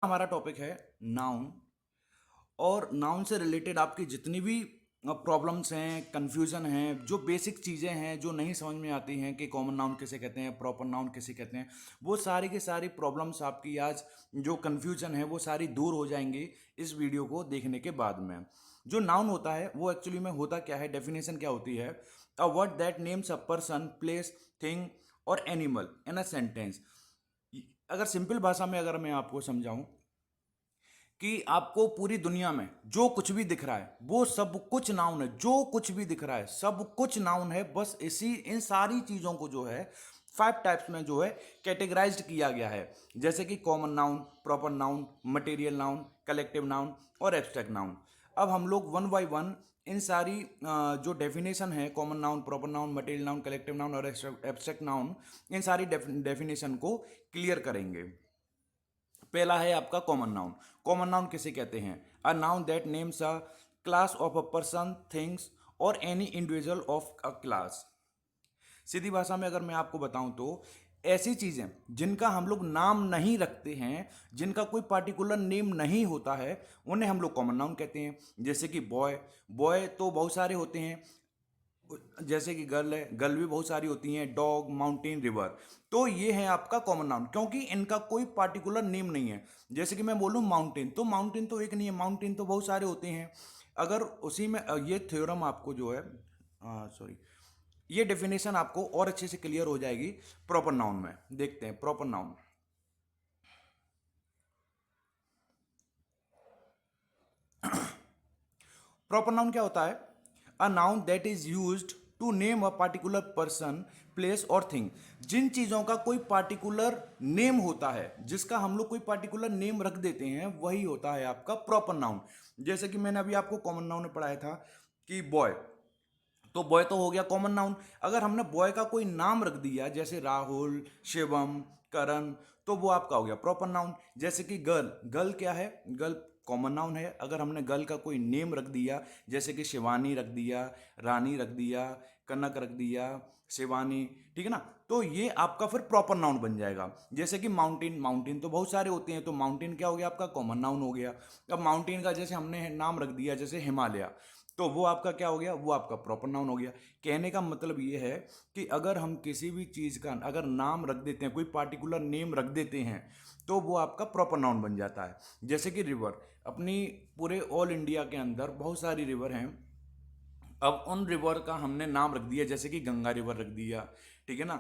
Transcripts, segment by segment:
हमारा टॉपिक है नाउन। और नाउन से रिलेटेड आपकी जितनी भी प्रॉब्लम्स हैं, कंफ्यूजन हैं, जो बेसिक चीज़ें हैं जो नहीं समझ में आती हैं कि कॉमन नाउन किसे कहते हैं, प्रॉपर नाउन किसे कहते हैं, वो सारी की सारी प्रॉब्लम्स आपकी आज जो कंफ्यूजन है वो सारी दूर हो जाएंगी इस वीडियो को देखने के बाद में। जो नाउन होता है वो एक्चुअली में होता क्या है, डेफिनेशन क्या होती है? A word that names a person, place, thing और एनिमल इन अ सेंटेंस। अगर सिंपल भाषा में अगर मैं आपको समझाऊं कि आपको पूरी दुनिया में जो कुछ भी दिख रहा है वो सब कुछ नाउन है। जो कुछ भी दिख रहा है सब कुछ नाउन है। बस इसी इन सारी चीज़ों को जो है 5 टाइप्स में जो है कैटेगराइज्ड किया गया है, जैसे कि common noun, proper noun, material noun, collective noun और एब्स्ट्रैक्ट नाउन। अब हम लोग वन बाय वन इन सारी जो डेफिनेशन है, common noun, proper noun, material noun, collective noun और एब्स्ट्रैक्ट नाउन, इन सारी डेफिनेशन को क्लियर करेंगे। पहला है आपका कॉमन नाउन। कॉमन नाउन किसे कहते हैं? A noun that names a class of a person, things or any individual of a class. सीधी भाषा में अगर मैं आपको बताऊं तो ऐसी चीजें जिनका हम लोग नाम नहीं रखते हैं, जिनका कोई पार्टिकुलर नेम नहीं होता है, उन्हें हम लोग कॉमन नाउन कहते हैं। जैसे कि बॉय, बॉय तो बहुत सारे होते हैं। जैसे कि गर्ल है, गर्ल भी बहुत सारी होती हैं। डॉग, माउंटेन, रिवर, तो ये है आपका कॉमन नाउन, क्योंकि इनका कोई पार्टिकुलर नेम नहीं है। जैसे कि मैं बोलूँ माउंटेन, तो माउंटेन तो एक नहीं है, माउंटेन तो बहुत सारे होते हैं। अगर उसी में ये थ्योरम आपको जो है, सॉरी, ये डेफिनेशन आपको और अच्छे से क्लियर हो जाएगी प्रॉपर नाउन में। देखते हैं प्रॉपर नाउन। प्रॉपर नाउन क्या होता है? A noun that is used to name a particular person, place और थिंग। जिन चीजों का कोई पार्टिकुलर नेम होता है, जिसका हम लोग कोई पार्टिकुलर नेम रख देते हैं, वही होता है आपका प्रॉपर नाउन। जैसे कि मैंने अभी आपको कॉमन नाउन में पढ़ाया था कि बॉय, तो बॉय तो हो गया कॉमन नाउन। अगर हमने बॉय का कोई नाम रख दिया जैसे राहुल, शिवम, करण, तो वो आपका हो गया प्रॉपर नाउन। जैसे कि गर्ल, गर्ल क्या है? गर्ल कॉमन नाउन है। अगर हमने गर्ल का कोई नेम रख दिया जैसे कि शिवानी रख दिया, रानी रख दिया, कनक रख दिया, शिवानी, ठीक है ना, तो ये आपका फिर प्रॉपर नाउन बन जाएगा। जैसे कि माउंटेन, माउंटेन तो बहुत सारे होते हैं, तो माउंटेन क्या हो गया? आपका कॉमन नाउन हो गया। अब माउंटेन का जैसे हमने नाम रख दिया जैसे हिमालय, तो वो आपका क्या हो गया? वो आपका प्रॉपर नाउन हो गया। कहने का मतलब ये है कि अगर हम किसी भी चीज़ का अगर नाम रख देते हैं, कोई पार्टिकुलर नेम रख देते हैं, तो वो आपका प्रॉपर नाउन बन जाता है। जैसे कि रिवर, अपनी पूरे ऑल इंडिया के अंदर बहुत सारी रिवर हैं। अब उन रिवर का हमने नाम रख दिया जैसे कि गंगा रिवर रख दिया, ठीक है ना,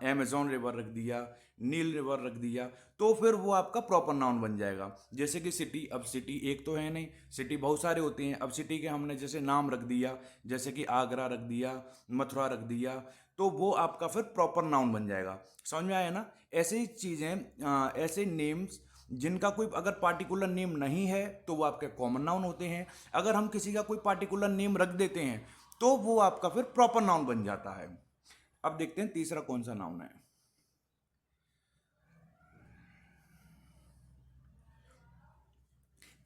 अमेजोन रिवर रख दिया, नील रिवर रख दिया, तो फिर वो आपका प्रॉपर नाउन बन जाएगा। जैसे कि सिटी, अब सिटी एक तो है नहीं, सिटी बहुत सारे होते हैं। अब सिटी के हमने जैसे नाम रख दिया जैसे कि आगरा रख दिया, मथुरा रख दिया, तो वो आपका फिर प्रॉपर नाउन बन जाएगा। समझ में आया ना? ऐसी चीज़ें, ऐसे नेम्स जिनका कोई अगर पार्टिकुलर नेम नहीं है तो वो आपके कॉमन नाउन होते हैं। अगर हम किसी का कोई पार्टिकुलर नेम रख देते हैं तो वो आपका फिर प्रॉपर नाउन बन जाता है। अब देखते हैं तीसरा कौन सा नाउन है।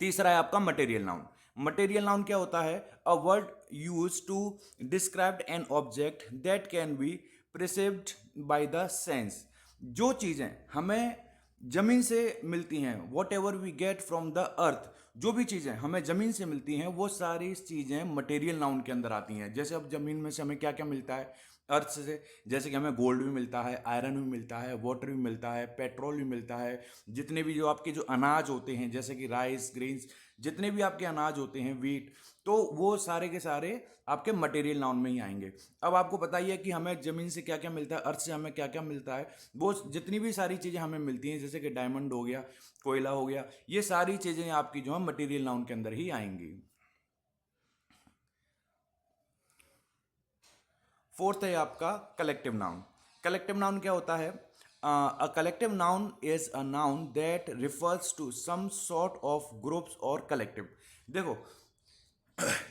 तीसरा है आपका मटेरियल नाउन। मटेरियल नाउन क्या होता है? A word use to describe an object that can be perceived by the sense. जो चीजें हमें जमीन से मिलती हैं, whatever we get from the earth, जो भी चीजें हमें जमीन से मिलती हैं वो सारी चीजें मटेरियल नाउन के अंदर आती हैं। जैसे अब जमीन में से हमें क्या क्या मिलता है? अर्थ से, जैसे कि हमें गोल्ड भी मिलता है, आयरन भी मिलता है, वाटर भी मिलता है, पेट्रोल भी मिलता है। जितने भी जो आपके जो अनाज होते हैं जैसे कि राइस, ग्रेन्स, जितने भी आपके अनाज होते हैं, वीट, तो वो सारे के सारे आपके मटेरियल नाउन में ही आएंगे। अब आपको बताइए कि हमें ज़मीन से क्या क्या मिलता है, अर्थ से हमें क्या क्या मिलता है। वो जितनी भी सारी चीज़ें हमें मिलती हैं जैसे कि डायमंड हो गया, कोयला हो गया, ये सारी चीज़ें आपकी जो है मटेरियल नाउन के अंदर ही आएंगी। फोर्थ है आपका कलेक्टिव नाउन। कलेक्टिव नाउन क्या होता है? A collective noun is a noun that refers to some sort of groups और कलेक्टिव। देखो,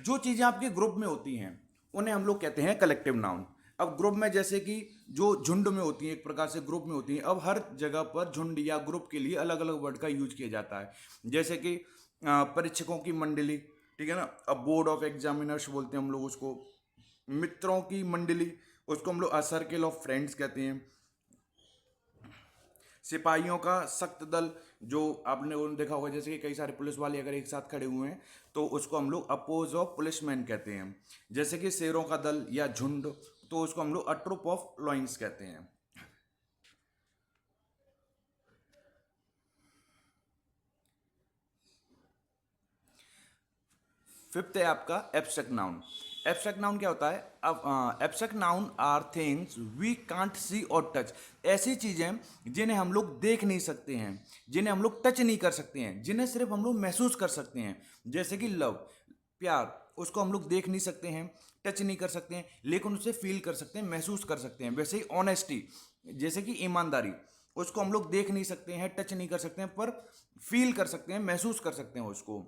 जो चीज़ें आपके ग्रुप में होती हैं उन्हें हम लोग कहते हैं कलेक्टिव नाउन। अब ग्रुप में जैसे कि जो झुंड में होती हैं, एक प्रकार से ग्रुप में होती हैं। अब हर जगह पर झुंड या ग्रुप के लिए अलग अलग वर्ड का यूज किया जाता है। जैसे कि परीक्षकों की मंडली, ठीक है ना, अब बोर्ड ऑफ एग्जामिनर्स बोलते हैं हम लोग उसको। मित्रों की मंडली, उसको हम लोग सर्किल ऑफ फ्रेंड्स कहते हैं। सिपाहियों का सख्त दल, जो आपने वो देखा होगा, जैसे कि कई सारे पुलिस वाले अगर एक साथ खड़े हुए हैं तो उसको हम लोग अपोज ऑफ पुलिसमैन कहते हैं। जैसे कि शेरों का दल या झुंड, तो उसको हम लोग अ ट्रुप ऑफ लॉइंस कहते हैं। फिफ्थ है आपका एब्स्ट्रैक्ट नाउन। एब्स्ट्रैक्ट नाउन क्या होता है? अब abstract noun are things we can't see और टच। ऐसी चीजें जिन्हें हम लोग देख नहीं सकते हैं, जिन्हें हम लोग टच नहीं कर सकते हैं, जिन्हें सिर्फ हम लोग महसूस कर सकते हैं। जैसे कि लव, प्यार, उसको हम लोग देख नहीं सकते हैं, टच नहीं कर सकते हैं, लेकिन उसे फील कर सकते हैं, महसूस कर सकते हैं। वैसे ही ऑनेस्टी, जैसे कि ईमानदारी, उसको हम लोग देख नहीं सकते हैं, टच नहीं कर सकते हैं, पर फील कर सकते हैं, महसूस कर सकते हैं उसको।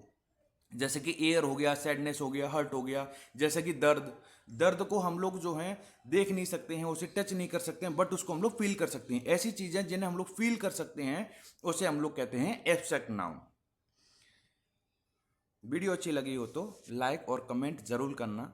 जैसे कि एयर हो गया, सैडनेस हो गया, हर्ट हो गया। जैसे कि दर्द, दर्द को हम लोग जो हैं देख नहीं सकते हैं, उसे टच नहीं कर सकते हैं, बट उसको हम लोग फील कर सकते हैं। ऐसी चीजें जिन्हें हम लोग फील कर सकते हैं उसे हम लोग कहते हैं एब्स्ट्रैक्ट नाउन। वीडियो अच्छी लगी हो तो लाइक और कमेंट जरूर करना।